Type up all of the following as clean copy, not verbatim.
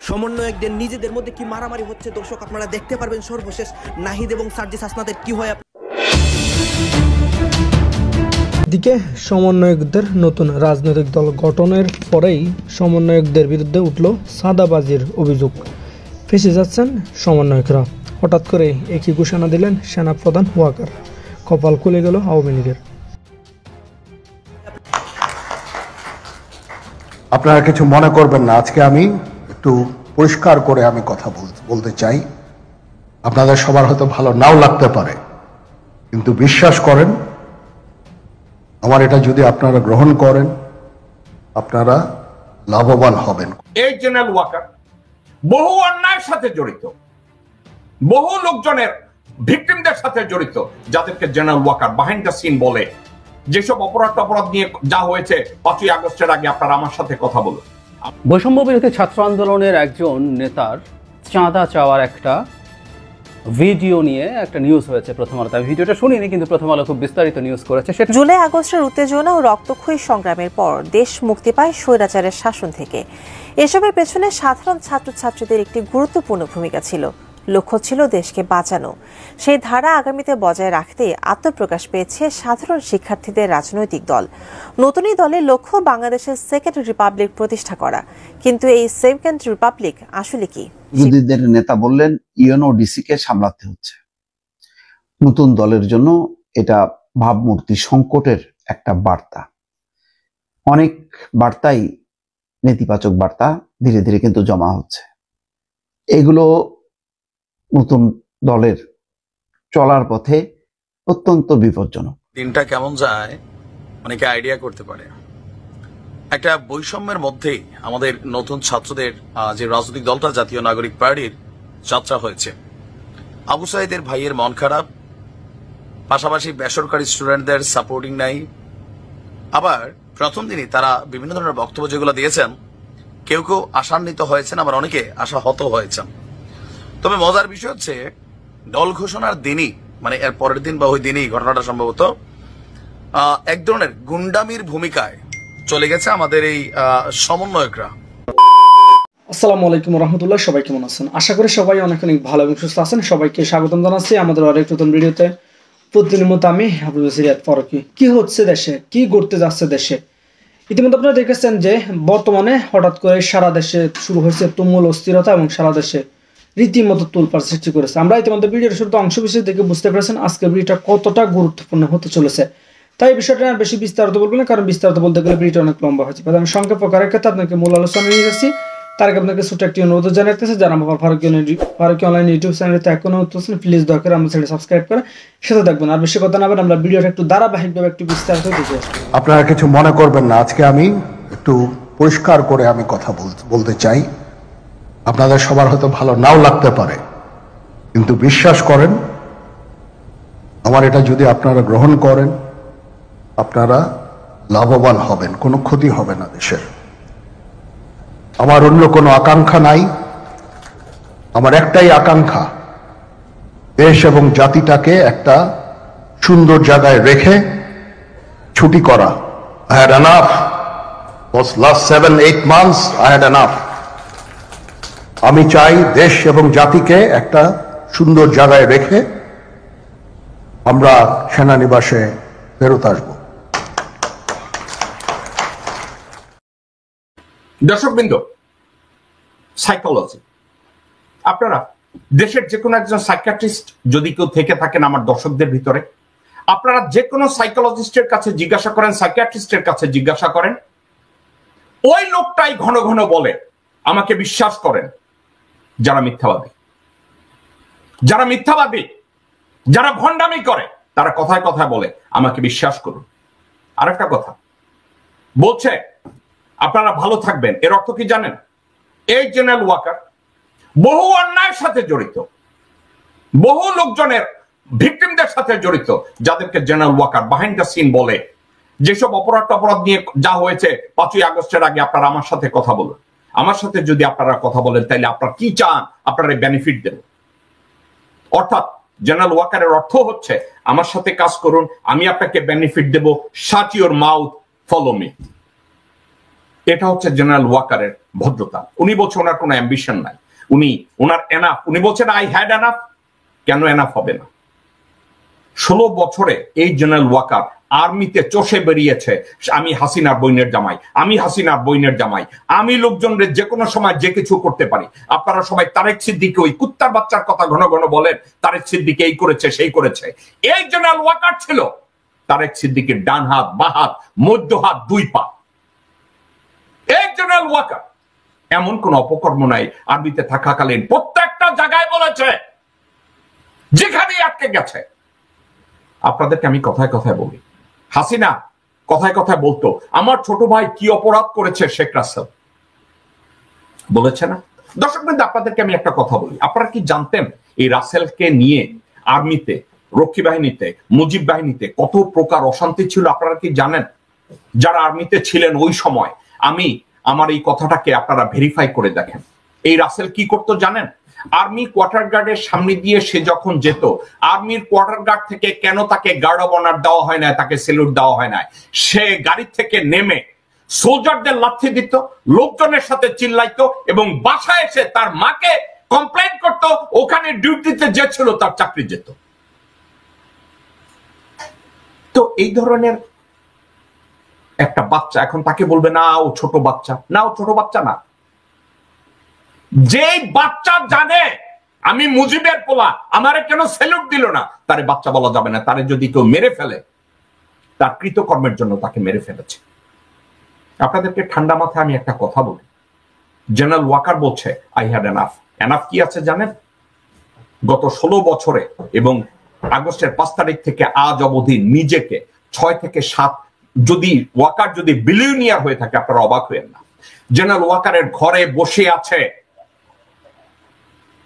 সমন্বয়কদের নিজেদের মধ্যে কি মারামারি হচ্ছে দর্শক আপনারা দেখতে পারবেন সর্বশেষ নাহিদ এবং সার্জিস হাসনাতের কি হয়। এদিকে সমন্বয়কদের নতুন রাজনৈতিক দল গঠনের পরেই সমন্বয়কদের বিরুদ্ধে উঠল চাঁদাবাজির অভিযোগ। ফেঁসে যাচ্ছেন সমন্বয়করা। হঠাৎ করে একই ঘোষণা দিলেন সেনাপ্রধান ওয়াকার। কপাল খুলে গেল আওয়ামী লীগের। আপনারা কিছু মনে করবেন না, আজকে আমি একটু পরিষ্কার করে আমি কথা বলতে চাই। আপনাদের সবার হয়তো ভালো নাও লাগতে পারে, কিন্তু বিশ্বাস করেন আমার এটা যদি আপনারা গ্রহণ করেন আপনারা লাভবান হবেন। এই জেনারেল ওয়াকার বহু অন্যায়ের সাথে জড়িত, বহু লোকজনের ভিকটিমদের সাথে জড়িত, যাদেরকে general Waker behind the scene বলে। যেসব অপরাধ নিয়ে যা হয়েছে 5ই আগস্টের আগে আপনারা আমার সাথে কথা বলুন। বৈষম্য বিরোধী ছাত্র আন্দোলনের একজন নেতার চাঁদা চাওয়ার একটা ভিডিও নিয়ে একটা নিউজ হয়েছে প্রথম আলোতে। আমি ভিডিওটা শুনিনি, কিন্তু প্রথম আলো খুব বিস্তারিত নিউজ করেছে। জুলাই আগস্টের উত্তেজনা ও রক্তক্ষয়ী সংগ্রামের পর দেশ মুক্তি পায় স্বৈরাচারের শাসন থেকে। এসবের পেছনে সাধারণ ছাত্রছাত্রীদের একটি গুরুত্বপূর্ণ ভূমিকা ছিল। লক্ষ্য ছিল দেশকে বাঁচানো। সেই ধারা আগামীতে বজায় রাখতে আত্মপ্রকাশ পেয়েছে সাধারণ শিক্ষার্থীদের রাজনৈতিক দল। নতুন এই দলের লক্ষ্য বাংলাদেশের সেকেন্ড রিপাবলিক প্রতিষ্ঠা করা। কিন্তু এই সেকেন্ড রিপাবলিক আসলে কি? বিরোধীদের নেতা বললেন ইউএনওডিসি কে সামলাতে হচ্ছে। নতুন দলের জন্য এটা ভাবমূর্তি সংকটের একটা বার্তা। অনেক বার্তাই নেতিবাচক বার্তা ধীরে ধীরে কিন্তু জমা হচ্ছে। এগুলো নতুন দলের চলার পথে অত্যন্ত বিপজ্জনক। দিনটা কেমন যায় অনেকে আইডিয়া করতে পারে। একটা বৈষম্যের মধ্যেই আমাদের নতুন ছাত্রদের যে রাজনৈতিক দলটা জাতীয় নাগরিক পার্টির যাত্রা হয়েছে। আবু সাইদের ভাইয়ের মন খারাপ, পাশাপাশি বেসরকারি স্টুডেন্টদের সাপোর্টিং নাই। আবার প্রথম দিনই তারা বিভিন্ন ধরনের বক্তব্য যেগুলো দিয়েছেন, কেউ কেউ আশান্বিত হয়েছেন, আবার অনেকে আশাহত হয়েছেন। তবে মজার বিষয় হচ্ছে দল ঘোষণার দিনই, মানে এর পরের দিন বা ওই দিনই ঘটনাটা সম্ভবত এক ধরনের গুন্ডামির ভূমিকায় চলে গেছে আমাদের এই সমন্বয়করা। আসসালামু আলাইকুম রহমতুল্লাহ। সবাই কেমন আছেন? আশা করি সবাই অনেক অনেক ভালো এবং সুস্থ আছেন। সবাইকে স্বাগতম জানাচ্ছি আমাদের আরেক নতুন ভিডিওতে। প্রতিদিনের মতো আমি আব্দুল সিরাত ফারুকী। কি হচ্ছে দেশে, কি ঘটতে যাচ্ছে দেশে? ইতিমধ্যে আপনারা দেখেছেন যে বর্তমানে হঠাৎ করে সারা দেশে শুরু হয়েছে তুমুল অস্থিরতা এবং সারা দেশে রীতিমতো তোলপাড় সৃষ্টি করেছে। আমরা ইতিমধ্যে ভিডিওর শুরুতে অংশ বিশেষ দেখে বুঝতে পেরেছেন আজকে ভিডিওটা কতটা গুরুত্বপূর্ণ হতে চলেছে। তাই বিষয়টা আর বেশি বিস্তারিত বলবো না, কারণ বিস্তারিত বলতে গেলে ভিডিওটা অনেক লম্বা হচ্ছে। আমি সংক্ষেপ করার ক্ষেত্রে আপনাকে মূল আলোচনা নিয়ে যাচ্ছি। তার আগে আপনাকে ছোট্ট একটি অনুরোধ জানাতেছে, যারা আমার ফারুকী অনলাইন ইউটিউব চ্যানেলতে এখনো হচ্ছেন, প্লিজ দয়া করে আমার চ্যানেল সাবস্ক্রাইব করে সাথে থাকবেন। আর বেশি কথা না বলে আমরা ভিডিওটা একটু ধারাবাহিকভাবে একটু বিস্তারিত দেখে আসবো। আপনারা কিছু মনে করবেন না, আজকে আমি একটু পরিষ্কার করে আমি কথা বলতে চাই। আপনাদের সবার হয়তো ভালো নাও লাগতে পারে, কিন্তু বিশ্বাস করেন আমার এটা যদি আপনারা গ্রহণ করেন আপনারা লাভবান হবেন, কোনো ক্ষতি হবে না দেশের। আমার অন্য কোনো আকাঙ্ক্ষা নাই। আমার একটাই আকাঙ্ক্ষা, দেশ এবং জাতিটাকে একটা সুন্দর জায়গায় রেখে ছুটি করা। I had enough. Those last 7-8 months I had enough. আমি চাই দেশ এবং জাতিকে একটা সুন্দর জায়গায় রেখে আমরা সেনানিবাসে ফেরত আসবো। দর্শকবৃন্দ, সাইকোলজি, আপনারা দেশের যে কোনো একজন সাইকিয়াট্রিস্ট যদি কেউ থেকে থাকেন আমার দর্শকদের ভিতরে, আপনারা যে কোনো সাইকোলজিস্টের কাছে জিজ্ঞাসা করেন, সাইকিয়াট্রিস্টের কাছে জিজ্ঞাসা করেন, ওই লোকটাই ঘন ঘন বলে আমাকে বিশ্বাস করেন। যারা মিথ্যাবাদী, যারা ভণ্ডামি করে, তারা কথায় কথায় বলে আমাকে বিশ্বাস করুন। আরেকটা কথা বলছে আপনারা ভালো থাকবেন, এর অর্থ কি জানেন? এই জেনারেল ওয়াকার বহু অন্যায়ের সাথে জড়িত, বহু লোকজনের ভিকটিমদের সাথে জড়িত, যাদেরকে general Waker behind the scene বলে। যেসব অপরাধ নিয়ে যা হয়েছে 5ই আগস্টের আগে আপনারা আমার সাথে কথা বলুন। আমার সাথে যদি আপনারা কথা বলেন তাহলে আপনারা কি চান আপনারা বেনিফিট দেন। অর্থাৎ জেনারেল ওয়াকারের অর্থ হচ্ছে আমার সাথে কাজ করুন, আমি আপনাকে বেনিফিট দেব, shut your mouth, follow me. এটা হচ্ছে জেনারেল ওয়াকারের ভদ্রতা। উনি বলছেন ওনার কোনো অ্যাম্বিশন নাই, ওনার এনাফ। উনি বলছেন আই হ্যাড এনাফ। কেন এনাফ হবে না? 16 বছরে এই জেনারেল ওয়াকার আর্মিতে চষে বেরিয়েছে, আমি হাসিনার বইনের জামাই, আমি হাসিনার বইনের জামাই, আমি লোকজনের যে কোনো সময় যে কিছু করতে পারি। আপনারা সবাই তারেক সিদ্দিকী ওই কুত্তার বাচ্চার কথা ঘন ঘন বলেন, তারেক সিদ্দিকী এই করেছে সেই করেছে। এই জেনারেল ওয়াকার ছিল তারেক সিদ্দিকীর ডান হাত, বাঁ হাত, মধ্য হাত, 2 পা। এই জেনারেল ওয়াকার এমন কোন অপকর্ম নাই আর্মিতে থাকাকালীন প্রত্যেকটা জায়গায় বলেছে, যেখানে আটকে গেছে। আপনাদেরকে আমি কথায় কথায় বলি, হাসিনা কথায় কথায় বলতো আমার ছোট ভাই কি অপরাধ করেছে শেখ রাসেল, বলেছে না? দর্শক বৃন্দ, আপনাদেরকে আমি একটা কথা বলি, আপনারা কি জানতেন এই রাসেলকে নিয়ে আর্মিতে, রক্ষী বাহিনীতে, মুজিব বাহিনীতে কত প্রকার অশান্তি ছিল? আপনারা কি জানেন? যারা আর্মিতে ছিলেন ওই সময়, আমার এই কথাটাকে আপনারা ভেরিফাই করে দেখেন। এই রাসেল কি করতো জানেন? আর্মি কোয়ার্টার গার্ডের সামনে দিয়ে সে যখন যেত, আর্মির কোয়ার্টার গার্ড থেকে কেন তাকে গার্ড অব অনার দেওয়া হয় না, তাকে স্যালুট দেওয়া হয় না, সে গাড়ি থেকে নেমে সোলজারদের লাথি দিত, লোকজনের সাথে চিল্লাইতো এবং বাসায় এসে তার মাকে কমপ্লেইন করত, ওখানে ডিউটিতে যে ছিল তার চাকরি যেত। তো এই ধরনের একটা বাচ্চা এখন তাকে বলবে না ও ছোট বাচ্চা, না ও ছোট বাচ্চা না। যে বাচ্চা জানে আমি মুজিবের পোলা, আমারে কেন স্যালুট দিল না, তারে বাচ্চা বলা যাবে না। তারে যদি কেউ মেরে ফেলে, তার কৃতকর্মের জন্য তাকে মেরে ফেলেছে। আপনাদেরকে ঠান্ডা মাথায় আমি একটা কথা বলি, জেনারেল ওয়াকার বলছে আই হ্যাড এনাফ। এনাফ কি আছে জানেন? গত 16 বছরে এবং আগস্টের 5 তারিখ থেকে আজ অবধি নিজেকে 6 থেকে 7, যদি ওয়াকার যদি বিলিয়নিয়ার হয়ে থাকে আপনারা অবাক হবেন না। জেনারেল ওয়াকারের ঘরে বসে আছে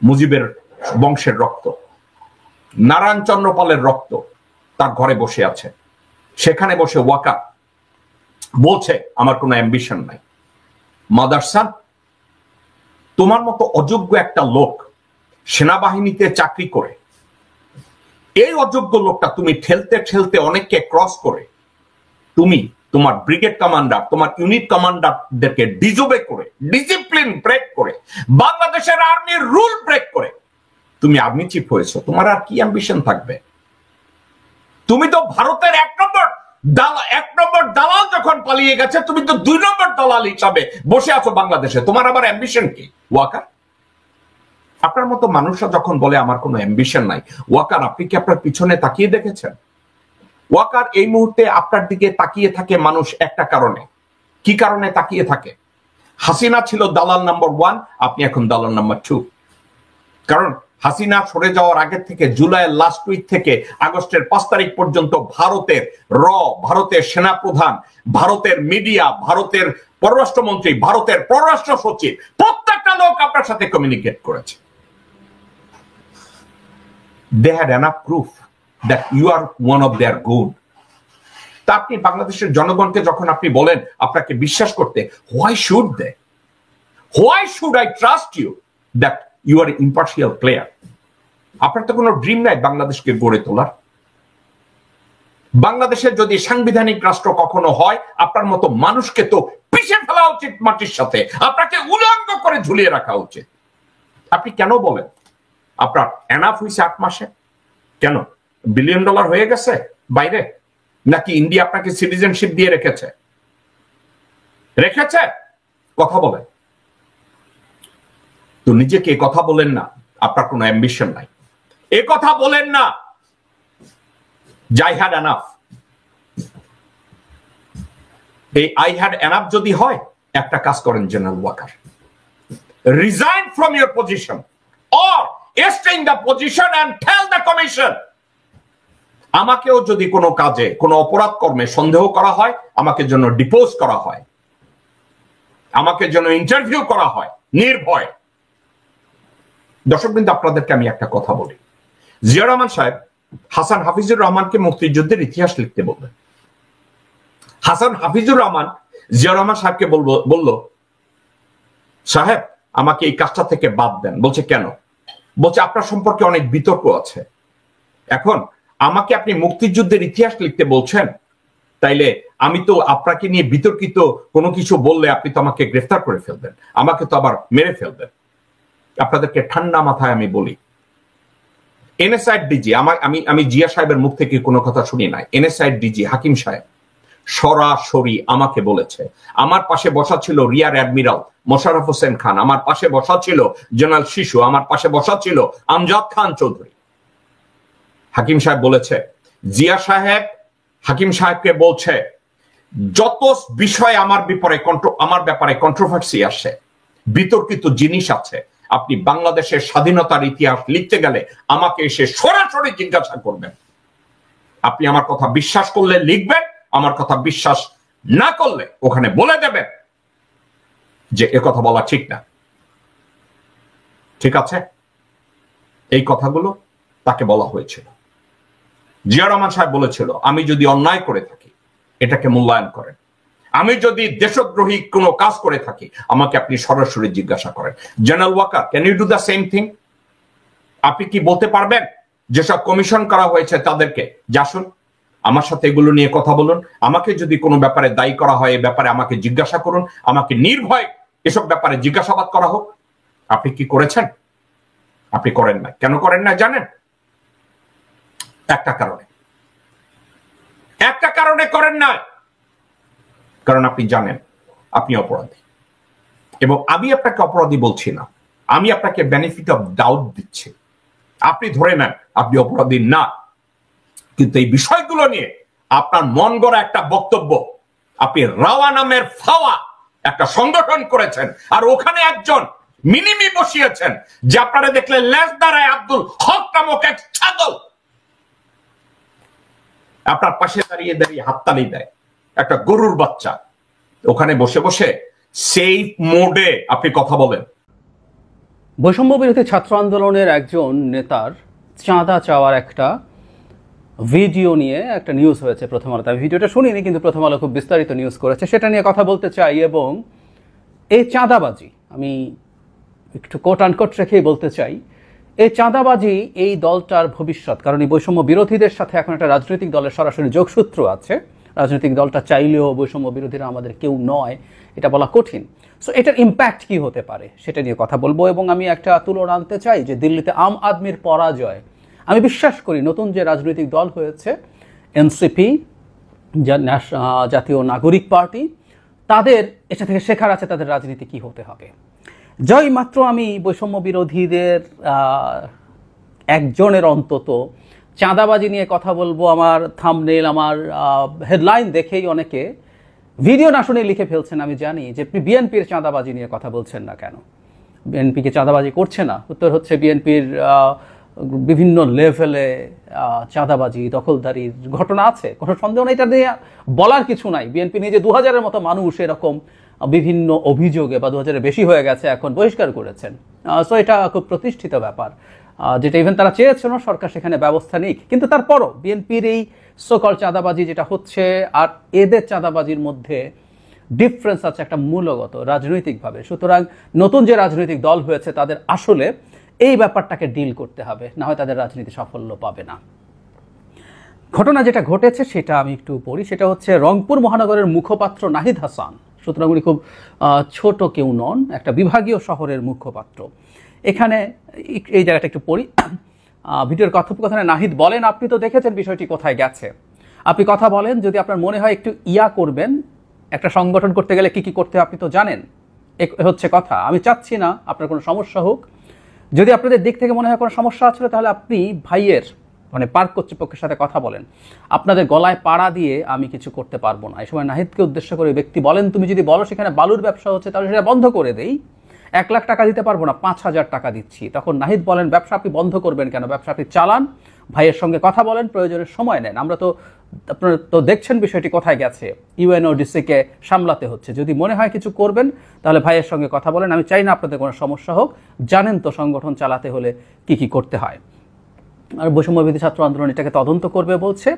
মুজিবের বংশের রক্ত, নারায়ণ চন্দ্র পালের রক্ত তার ঘরে বসে আছে। সেখানে বসে ওয়াকার বলছে আমার কোনো অ্যাম্বিশন নাই। মাদারসান, তোমার মতো অযোগ্য একটা লোক সেনাবাহিনীতে চাকরি করে, এই অযোগ্য লোকটা তুমি ঠেলতে ঠেলতে অনেককে ক্রস করে, তুমি তোমার ব্রিগেড কমান্ডার, তোমার ইউনিট কমান্ডারদেরকে ডিজোবে করে, ডিসিপ্লিন ব্রেক করে, বাংলাদেশের আর্মির রুল ব্রেক করে তুমি আর্মি চিফ হয়েছো। তোমার আর কি অ্যাম্বিশন থাকবে? তুমি তো ভারতের 1 নম্বর দালাল যখন পালিয়ে গেছে, তুমি তো 2 নম্বর দালাল হিসাবে বসে আছো বাংলাদেশে। তোমার আবার অ্যাম্বিশন কি ওয়াকার? আপনার মতো মানুষরা যখন বলে আমার কোনো অ্যাম্বিশন নাই, ওয়াকার আপনি কি আপনার পিছনে তাকিয়ে দেখেছেন? ওয়াকার এই মুহূর্তে আপনার দিকে তাকিয়ে থাকে মানুষ একটা কারণে। কি কারণে তাকিয়ে থাকে? হাসিনা ছিল দালাল নাম্বার 1, আপনি এখন দালাল নাম্বার 2। কারণ হাসিনা সরে যাওয়ার আগে থেকে, জুলাইয়ের লাস্ট উইক থেকে আগস্টের 5 তারিখ পর্যন্ত ভারতের সেনাপ্রধান, ভারতের মিডিয়া, ভারতের পররাষ্ট্রমন্ত্রী, ভারতের পররাষ্ট্র সচিব, প্রত্যেকটা লোক আপনার সাথে কমিউনিকেট করেছে। They had enough proof that you are one of their good. তা আপনি বাংলাদেশের জনগণকে যখন আপনি বলেন আপনাকে বিশ্বাস করতে, why should they? Why should I trust you that you are an impartial player? আপনার তো কোনো ড্রিম নাই বাংলাদেশকে গড়ে তোলার। বাংলাদেশের যদি সাংবিধানিক রাষ্ট্র কখনো হয়, আপনার মতো মানুষকে তো পিষে ফেলা উচিত মাটির সাথে, আপনাকে উলঙ্গ করে ঝুলিয়ে রাখা উচিত। আপনি কেন বলেন আপনার এনাফ হয়েছে 8 মাসে? কেন $1 বিলিয়ন হয়ে গেছে বাইরে? নাকি ইন্ডিয়া আপনাকে সিটিজেনশিপ দিয়ে রেখেছে? কথা বলেন তো, নিজেকে কথা বলেন না আপনার কোনো অ্যাম্বিশন নাই, এ কথা বলেন না আই হ্যাড এনাফ। এই আই হ্যাড এনাফ যদি হয়, একটা কাজ করেন general Waker, resign from your position or stay in the position and tell the commission, আমাকেও যদি কোনো কাজে, কোনো অপরাধ কর্মে সন্দেহ করা হয়, আমাকে যেন ডিপোজ করা হয়, আমাকে যেন ইন্টারভিউ করা হয় নির্ভয়। দর্শকবৃন্দ, আপনাদেরকে আমি একটা কথা বলি, জিয়া রহমান সাহেব হাসান হাফিজুর রহমানকে মুক্তিযুদ্ধের ইতিহাস লিখতে বললেন। হাসান হাফিজুর রহমান জিয়া রহমান সাহেবকে বলল, সাহেব আমাকে এই কাজটা থেকে বাদ দেন। বলছে কেন? বলছে আপনার সম্পর্কে অনেক বিতর্ক আছে, এখন আমাকে আপনি মুক্তিযুদ্ধের ইতিহাস লিখতে বলছেন, তাইলে আমি তো আপনাকে নিয়ে বিতর্কিত কোনো কিছু বললে আপনি তো আমাকে গ্রেফতার করে ফেলবেন, আমাকে তো আবার মেরে ফেলবেন। আপনাদেরকে ঠান্ডা মাথায় আমি বলি, এনএসআই ডিজি, আমি জিয়া সাহেবের মুখ থেকে কোনো কথা শুনি নাই। এনএসআই ডিজি হাকিম সাহেব সরাসরি আমাকে বলেছে, আমার পাশে বসা ছিল রিয়ার অ্যাডমিরাল মোশাররফ হোসেন খান, আমার পাশে বসা ছিল জেনারেল শিশু, আমার পাশে বসা ছিল আমজাদ খান চৌধুরী। হাকিম সাহেব বলেছে, জিয়া সাহেব হাকিম সাহেবকে বলছে, যত বিষয় আমার ব্যাপারে কন্ট্রোভার্সি আসে, বিতর্কিত জিনিস আছে, আপনি বাংলাদেশের স্বাধীনতার ইতিহাস লিখতে গেলে আমাকে এসে সরাসরি জিজ্ঞাসা করবেন। আপনি আমার কথা বিশ্বাস করলে লিখবেন, আমার কথা বিশ্বাস না করলে ওখানে বলে দেবেন যে এ কথা বলা ঠিক না। ঠিক আছে? এই কথাগুলো তাকে বলা হয়েছিল। জিয়া রহমান সাহেব বলেছিল, আমি যদি অন্যায় করে থাকি এটাকে মূল্যায়ন করেন, আমি যদি দেশদ্রোহী কোনো কাজ করে থাকি আমাকে আপনি সরাসরি জিজ্ঞাসা করেন। General Waker, can you do the same thing? আপনি কি বলতে পারবেন যেসব কমিশন করা হয়েছে তাদেরকে, আসুন আমার সাথে এগুলো নিয়ে কথা বলুন, আমাকে যদি কোনো ব্যাপারে দায়ী করা হয় এ ব্যাপারে আমাকে জিজ্ঞাসা করুন, আমাকে নির্ভয় এসব ব্যাপারে জিজ্ঞাসাবাদ করা হোক? আপনি কি করেছেন? আপনি করেন না। কেন করেন না জানেন? একটা কারণে করেন না, কারণ আপনি জানেন আপনি অপরাধী। এবং আমি আপনাকে অপরাধী বলছি না, আমি আপনাকে বেনিফিট অফ ডাউট দিচ্ছি। আপনি ধরে নেন আপনি অপরাধী না, কিন্তু এই বিষয়গুলো নিয়ে আপনার মন গড়া একটা বক্তব্য, আপনি রাওয়া নামের ফাওয়া একটা সংগঠন করেছেন, আর ওখানে একজন মিনিমি বসিয়েছেন যে আপনারা দেখলে লেজ দাঁড়ায় আব্দুল হক নামক এক ছাগল আপনার পাশে দাঁড়িয়ে দাঁড়িয়ে হাততালি দেয়, একটা গরুর বাচ্চা। ওখানে বসে বসে সেফ মোডে আপনি কথা বলেন। বৈষম্য বিরোধী ছাত্র আন্দোলনের একজন নেতার চাঁদা চাওয়ার একটা ভিডিও নিয়ে একটা নিউজ হয়েছে প্রথম আলোতে। আমি ভিডিওটা শুনিনি, কিন্তু প্রথম আলো খুব বিস্তারিত নিউজ করেছে, সেটা নিয়ে কথা বলতে চাই। এবং এই চাঁদাবাজি, আমি একটু কোট আনকোট রেখেই বলতে চাই, এই চাঁদাবাজি এই দলটার ভবিষ্যৎ। কারণ এই বৈষম্য বিরোধীদের সাথে এখন একটা রাজনৈতিক দলের সরাসরি যোগসূত্র আছে। রাজনৈতিক দলটা চাইলেও বৈষম্য বিরোধীরা আমাদের কেউ নয়, এটা বলা কঠিন। সো এটার ইম্প্যাক্ট কি হতে পারে সেটা নিয়ে কথা বলবো। এবং আমি একটা তুলনা আনতে চাই যে দিল্লিতে আম আদমির পরাজয়, আমি বিশ্বাস করি নতুন যে রাজনৈতিক দল হয়েছে এনসিপি, জাতীয় নাগরিক পার্টি, তাদের এটা থেকে শেখার আছে তাদের রাজনীতি কি হতে হবে। যাই মাত্র আমি বৈষম্য বিরোধীদের একজনের অন্তত চাঁদাবাজি নিয়ে কথা বলবো, আমার থাম্বনেল, আমার হেডলাইন দেখেই অনেকে ভিডিও না শুনে লিখে ফেলছেন, আমি জানি যে আপনি বিএনপির চাঁদাবাজি নিয়ে কথা বলছেন না কেন, বিএনপিকে চাঁদাবাজি করছে না। উত্তর হচ্ছে বিএনপির বিভিন্ন লেভেলে চাঁদাবাজি দখলদারির ঘটনা আছে, কোনো সন্দেহ নেই, এটা নিয়ে বলার কিছু নাই। বিএনপি নিজে 2000-এর মতো মানুষ এরকম বিভিন্ন অভিযোগে, বা 2000-এর বেশি হয়ে গেছে এখন, বহিষ্কার করেছেন। সো এটা খুব প্রতিষ্ঠিত ব্যাপার, যেটা ইভেন তারা চেয়েছিল সরকার সেখানে ব্যবস্থা নিক। কিন্তু তারপরও বিএনপির এই সকল চাঁদাবাজি যেটা হচ্ছে আর এদের চাঁদাবাজির মধ্যে ডিফারেন্স আছে একটা মূলগত রাজনৈতিকভাবে। সুতরাং নতুন যে রাজনৈতিক দল হয়েছে তাদের আসলে এই ব্যাপারটাকে ডিল করতে হবে, না হয় তাদের রাজনীতি সাফল্য পাবে না। ঘটনা যেটা ঘটেছে সেটা আমি একটু পড়ি। সেটা হচ্ছে রংপুর মহানগরের মুখপাত্র নাহিদ হাসান, সুতরাং উনি খুব ছোট কেউ নন, একটা বিভাগীয় শহরের মুখপাত্র। এখানে এই জায়গাটা একটু পড়ি। ভিডিওর কথোপকথনে নাহিদ বলেন, আপনি তো দেখেছেন বিষয়টি কোথায় গেছে, আপনি কথা বলেন, যদি আপনার মনে হয় একটু করবেন, একটা সংগঠন করতে গেলে কি কি করতে হয় আপনি তো জানেন, হচ্ছে কথা। আমি চাচ্ছি না আপনার কোনো সমস্যা হোক, যদি আপনাদের দিক থেকে মনে হয় কোনো সমস্যা আছে তাহলে আপনি ভাইয়ের মানে পার্ক কর্তৃপক্ষের সাথে কথা বলেন, আপনাদের গলায় পাড়া দিয়ে আমি কিছু করতে পারবো না। এই সময় নাহিদকে উদ্দেশ্য করে ব্যক্তি বলেন, তুমি যদি বলো সেখানে বালুর ব্যবসা হচ্ছে তাহলে সেটা বন্ধ করে দেই, 1 লাখ টাকা দিতে পারবো না, 5000 টাকা দিচ্ছি। তখন নাহিদ বলেন, ব্যবসা আপনি বন্ধ করবেন কেন, ব্যবসা আপনি চালান, ভাইয়ের সঙ্গে কথা বলেন, প্রয়োজনের সময় নেন, আমরা তো আপনারা তো দেখছেন বিষয়টি কোথায় গেছে, ইউএনওডিসিকে সামলাতে হচ্ছে, যদি মনে হয় কিছু করবেন তাহলে ভাইয়ের সঙ্গে কথা বলেন, আমি চাই না আপনাদের কোনো সমস্যা হোক, জানেন তো সংগঠন চালাতে হলে কি কি করতে হয়। আর বৈষম্যবিরোধী ছাত্র আন্দোলন এটাকে তদন্ত করবে বলছে।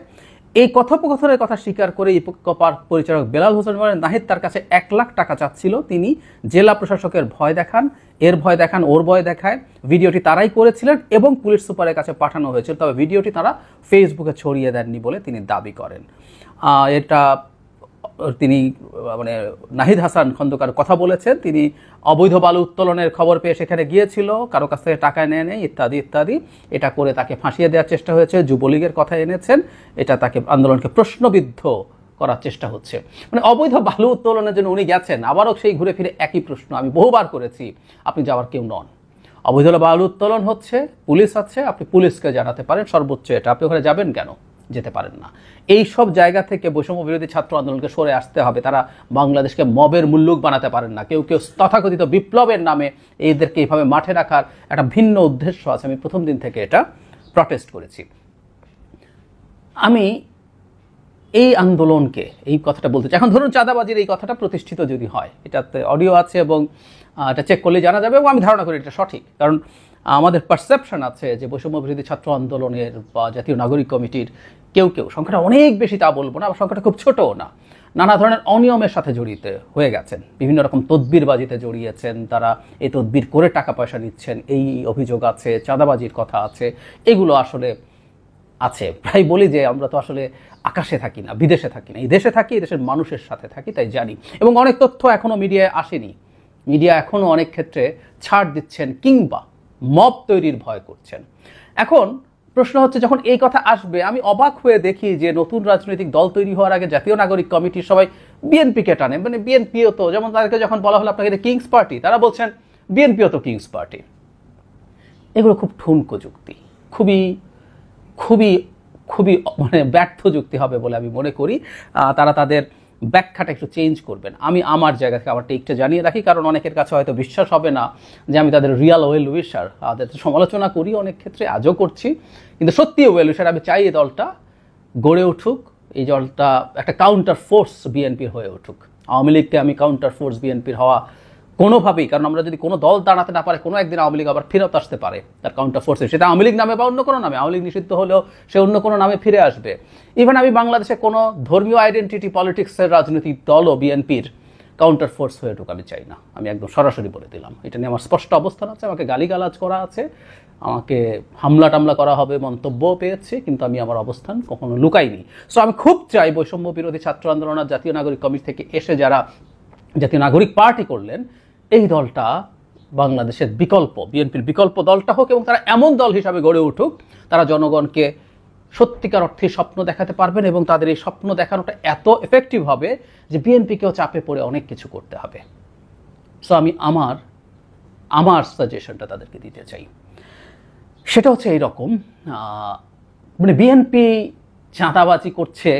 এই কথোপকথনের কথা স্বীকার করে ইকো পার্ক পরিচালক বেলাল হোসেন বলেন, নাহিদ তার কাছে 1 লাখ টাকা চাচ্ছিল, তিনি জেলা প্রশাসকের ভয় দেখান, এর ভয় দেখান, ওর ভয় দেখায়। ভিডিওটি তারাই করেছিলেন এবং পুলিশ সুপারের কাছে পাঠানো হয়েছিল, তবে ভিডিওটি তারা ফেসবুকে ছড়িয়ে দেননি বলে তিনি দাবি করেন। এটা তিনি মানে নাহিদ হাসান খন্দকার কথা বলেছেন, তিনি অবৈধ বালু উত্তোলনের খবর পেয়ে সেখানে গিয়েছিল, কারো কাছ থেকে টাকা নেয় নেই ইত্যাদি ইত্যাদি। এটা করে তাকে ফাঁসিয়ে দেওয়ার চেষ্টা হয়েছে, যুবলীগের কথা এনেছেন, এটা তাকে আন্দোলনকে প্রশ্নবিদ্ধ করার চেষ্টা হচ্ছে। মানে অবৈধ বালু উত্তোলনের জন্য উনি গেছেন, আবারও সেই ঘুরে ফিরে একই প্রশ্ন আমি বহুবার করেছি, আপনি যাওয়ার কেউ নন। অবৈধ বালু উত্তোলন হচ্ছে, পুলিশ আছে, আপনি পুলিশকে জানাতে পারেন, সর্বোচ্চ এটা, আপনি ওখানে যাবেন কেন? যেতে পারেন না। এই সব জায়গা থেকে বৈষম্য বিরোধী ছাত্র আন্দোলনকে সরে আসতে হবে। তারা বাংলাদেশকে মবের মুল্লুক বানাতে পারেন না। কেউ কেউ তথাকথিত বিপ্লবের নামে এইদেরকে এইভাবে মাঠে রাখার একটা ভিন্ন উদ্দেশ্য আছে। আমি প্রথম দিন থেকে এটা প্রটেস্ট করেছি। আমি এই আন্দোলনকে এই কথাটা বলতে চাই। এখন ধরুন চাঁদাবাজির এই কথাটা প্রতিষ্ঠিত যদি হয়, এটাতে অডিও আছে এবং এটা চেক করলে জানা যাবে, এবং আমি ধারণা করি এটা সঠিক। কারণ আমাদের পারসেপশন আছে যে বৈষম্য বিরোধী ছাত্র আন্দোলনের বা জাতীয় নাগরিক কমিটির কেউ কেউ, সংখ্যাটা অনেক বেশি তা বলবো না, আবার সংখ্যাটা খুব ছোটও না, নানা ধরনের অনিয়মের সাথে জড়িত হয়ে গেছেন, বিভিন্ন রকম তদবিরবাজিতে জড়িয়েছেন, তারা এই তদবির করে টাকা পয়সা নিচ্ছেন, এই অভিযোগ আছে, চাঁদাবাজির কথা আছে, এগুলো আসলে আছে। প্রায় বলি যে আমরা তো আসলে আকাশে থাকি না, বিদেশে থাকি না, এই দেশে থাকি, এই দেশের মানুষের সাথে থাকি, তাই জানি। এবং অনেক তথ্য এখনও মিডিয়ায় আসেনি, মিডিয়া এখনও অনেক ক্ষেত্রে ছাড় দিচ্ছেন কিংবা মব তৈরির ভয় করছেন। এখন প্রশ্ন হচ্ছে, যখন এই কথা আসবে আমি অবাক হয়ে দেখি যে নতুন রাজনৈতিক দল তৈরি হওয়ার আগে জাতীয় নাগরিক কমিটির সবাই বিএনপিকে টানে। মানে বিএনপিও তো, যেমন তাদেরকে যখন বলা হলো আপনাকে কিংস পার্টি, তারা বলছেন বিএনপিও তো কিংস পার্টি। এগুলো খুব ঠুনকো যুক্তি, খুবই খুবই খুবই মানে ব্যর্থ যুক্তি হবে বলে আমি মনে করি। তারা তাদের ব্যাখ্যাটা একটু চেঞ্জ করবেন। আমি আমার জায়গা থেকে আমার টেকটা জানিয়ে রাখি, কারণ অনেকের কাছে হয়তো বিশ্বাস হবে না যে আমি তাদের রিয়াল ওয়েল উইশার। তাদের সমালোচনা করি অনেক ক্ষেত্রে, আজও করছি, কিন্তু সত্যি ওয়েল উইশার। আমি চাই এই দলটা গড়ে উঠুক, এই দলটা একটা কাউন্টার ফোর্স বিএনপির হয়ে উঠুক। আওয়ামী লীগকে আমি কাউন্টার ফোর্স বিএনপির হওয়া কোনোভাবেই, কারণ আমরা যদি কোনো দল দাঁড়াতে না পারে, কোনো একদিন আওয়ামী লীগ আবার ফেরত আসতে পারে তার কাউন্টার ফোর্সে, সেটা আওয়ামী লীগ নামে বা অন্য কোনো নামে। আওয়ামী লীগ নিষিদ্ধ হলেও সে অন্য কোনো নামে ফিরে আসবে। ইভেন আমি বাংলাদেশে কোনো ধর্মীয় আইডেন্টিটি পলিটিক্সের রাজনৈতিক দলও বিএনপির কাউন্টার ফোর্স হয়ে উঠুক আমি চাই না। আমি একদম সরাসরি বলে দিলাম, এটা নিয়ে আমার স্পষ্ট অবস্থান আছে। আমাকে গালিগালাজ করা আছে, আমাকে হামলা টামলা করা হবে মন্তব্যও পেয়েছি, কিন্তু আমি আমার অবস্থান কখনো লুকাইনি। সো আমি খুব চাই বৈষম্য বিরোধী ছাত্র আন্দোলন আর জাতীয় নাগরিক কমিটি থেকে এসে যারা জাতীয় নাগরিক পার্টি করলেন, এই দলটা বাংলাদেশের বিকল্প, বিএনপির বিকল্প দলটা হোক, এবং তারা এমন দল হিসাবে গড়ে উঠুক তারা জনগণকে সত্যিকার অর্থে স্বপ্ন দেখাতে পারবেন, এবং তাদের এই স্বপ্ন দেখানোটা এত এফেক্টিভ হবে যে বিএনপিকেও চাপে পড়ে অনেক কিছু করতে হবে। সো আমি আমার সাজেশনটা তাদেরকে দিতে চাই, সেটা হচ্ছে এইরকম, মানে বিএনপি চাঁদাবাজি করছে,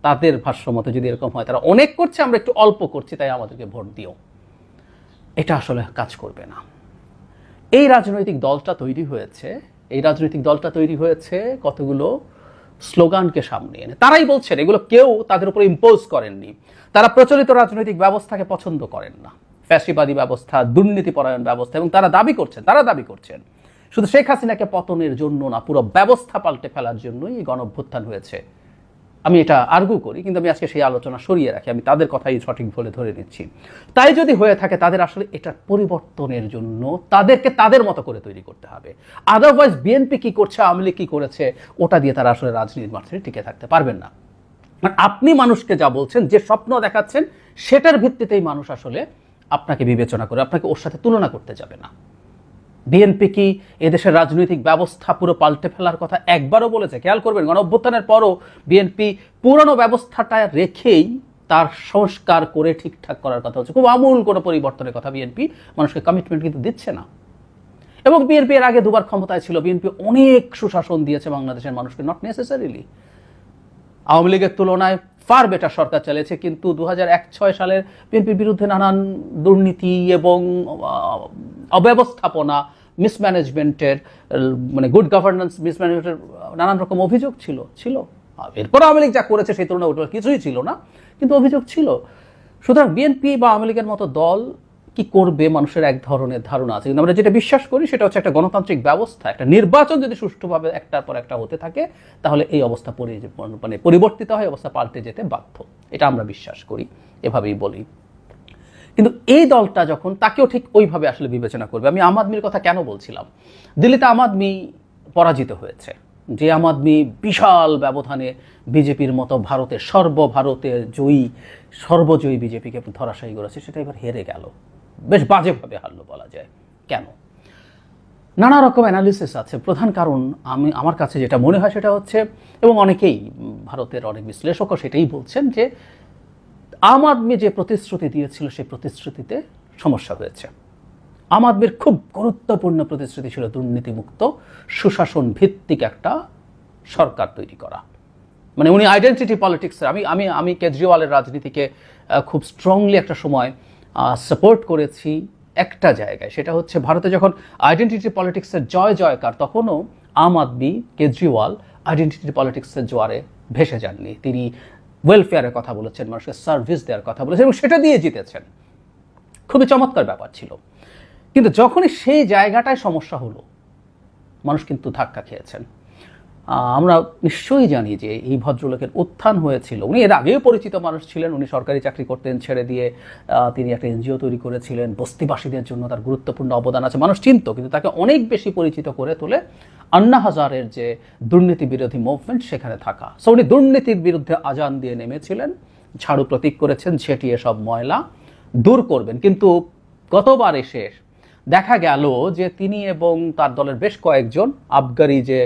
তাদের ভাষ্য মতো যদি এরকম হয়, তারা অনেক করছে, আমরা একটু অল্প করছি, তাই আমাদেরকে ভোট দিও, এটা আসলে কাজ করবে না। এই রাজনৈতিক দলটা তৈরি হয়েছে কতগুলো স্লোগানকে সামনে এনে। তারাই বলছেন, এগুলো কেউ তাদের উপর ইম্পোজ করেননি। তারা প্রচলিত রাজনৈতিক ব্যবস্থাকে পছন্দ করেন না, ফ্যাসিবাদী ব্যবস্থা, দুর্নীতিপরায়ণ ব্যবস্থা, এবং তারা দাবি করছেন শুধু শেখ হাসিনাকে পতনের জন্য না, পুরো ব্যবস্থা পাল্টে ফেলার জন্যই এই গণঅভ্যুত্থান হয়েছে। আমি এটা আর্গু করি, কিন্তু আমি আজকে সেই আলোচনা সরিয়ে রাখি, আমি তাদের কথাই সঠিক বলে ধরে নিচ্ছি। তাই যদি হয়ে থাকে, তাদের আসলে এটা পরিবর্তনের জন্য তাদেরকে তাদের মতো করে তৈরি করতে হবে। আদারওয়াইজ বিএনপি কি করছে, আওয়ামী লীগ কি করেছে, ওটা দিয়ে তারা আসলে রাজনীতির মাঠে টিকে থাকতে পারবেন না। আপনি মানুষকে যা বলছেন, যে স্বপ্ন দেখাচ্ছেন, সেটার ভিত্তিতেই মানুষ আসলে আপনাকে বিবেচনা করে, আপনাকে ওর সাথে তুলনা করতে যাবে না। বিএনপি কি এদেশের রাজনৈতিক ব্যবস্থা পুরো পাল্টে ফেলার কথা একবারও বলেছে? খেয়াল করবেন, গণঅভ্যুত্থানের পরও বিএনপি পুরনো ব্যবস্থাটা রেখেই তার সংস্কার করে ঠিকঠাক করার কথা হচ্ছে। খুব আমূল কোনো পরিবর্তনের কথা বিএনপি মানুষকে কমিটমেন্ট কিন্তু দিচ্ছে না। এবং বিএনপি এর আগে দুবার ক্ষমতায় ছিল, বিএনপি অনেক সুশাসন দিয়েছে বাংলাদেশের মানুষকে, নট নেসেসারিলি আওয়ামী লীগের তুলনায় ফার বেটার সরকার চালিয়েছে, কিন্তু 2001-06 সালের বিএনপির বিরুদ্ধে নানান দুর্নীতি এবং অব্যবস্থাপনা, মিসম্যানেজমেন্টের, মানে গুড গভর্নেন্স মিসম্যানেজমেন্টের নানান রকম অভিযোগ ছিল। এরপর আওয়ামী লীগ যা করেছে সেই তুলনায় ওটা কিছুই ছিল না, কিন্তু অভিযোগ ছিল। সুতরাং বিএনপি বা আওয়ামী লীগের মতো দল কি করবে, মানুষের এক ধরনের ধারণা আছে। কিন্তু আমরা যেটা বিশ্বাস করি সেটা হচ্ছে একটা গণতান্ত্রিক ব্যবস্থা, একটা নির্বাচন যদি সুষ্ঠুভাবে একটার পর একটা হতে থাকে, তাহলে এই অবস্থা মানে পরিবর্তিত হয়, অবস্থা পাল্টে যেতে বাধ্য। এটা আমরা বিশ্বাস করি, এভাবেই বলি। কিন্তু এই দলটা যখন, তাকেও ঠিক ওইভাবে আসলে বিবেচনা করবে। আমি আম আদমির কথা কেন বলছিলাম? দিল্লিতে আম আদমি পরাজিত হয়েছে, যে আম আদমি বিশাল ব্যবধানে বিজেপির মতো ভারতের সর্বজয়ী বিজেপিকে ধরাশায়ী করেছে, সেটা এবার হেরে গেল, বেশ বাজেভাবে হারলো বলা যায়। কেন? নানা রকম অ্যানালিসিস আছে। প্রধান কারণ আমার কাছে যেটা মনে হয় সেটা হচ্ছে, এবং অনেকেই ভারতের অনেক বিশ্লেষকও সেটাই বলছেন, যে আম আদমি যে প্রতিশ্রুতি দিয়েছিল সেই প্রতিশ্রুতিতে সমস্যা হয়েছে। আম আদমির খুব গুরুত্বপূর্ণ প্রতিশ্রুতি ছিল দুর্নীতিমুক্ত সুশাসন ভিত্তিক একটা সরকার তৈরি করা। মানে উনি আইডেন্টিটি পলিটিক্সের, আমি কেজরিওয়ালের রাজনীতিকে খুব স্ট্রংলি একটা সময় সাপোর্ট করেছি একটা জায়গায়, সেটা হচ্ছে ভারতে যখন আইডেন্টিটি পলিটিক্সের জয়কার, তখনও আম আদমি, কেজরিওয়াল আইডেন্টিটি পলিটিক্সের জোয়ারে ভেসে যাননি। তিনি ওয়েলফেয়ারের কথা বলেছেন, মানুষের সার্ভিস দেওয়ার কথা বলেছেন, এবং সেটা দিয়ে জিতেছেন। খুবই চমৎকার ব্যাপার ছিল। কিন্তু যখনই সেই জায়গাটায় সমস্যা হলো, মানুষ কিন্তু ধাক্কা খেয়েছেন। আমরা নিশ্চয়ই জানি যে এই ভদ্রলোকের উত্থান হয়েছিল। উনি এর আগেও পরিচিত মানুষ ছিলেন, উনি সরকারি চাকরি করতেন, ছেড়ে দিয়ে তিনি একটা এনজিও তৈরি করেছিলেন। বস্তিবাসীদের জন্য তার গুরুত্বপূর্ণ অবদান আছে, মানুষ চিনত। কিন্তু তাকে অনেক বেশি পরিচিত করে তোলে আন্না হাজারের যে দুর্নীতি বিরোধী মুভমেন্ট, সেখানে থাকা। সো উনি দুর্নীতির বিরুদ্ধে আজান দিয়ে নেমেছিলেন, ঝাড়ু প্রতীক করেছেন, ছেটিয়ে সব ময়লা দূর করবেন। কিন্তু গতবার এসে দেখা গেল যে তিনি এবং তার দলের বেশ কয়েকজন আবগারি যে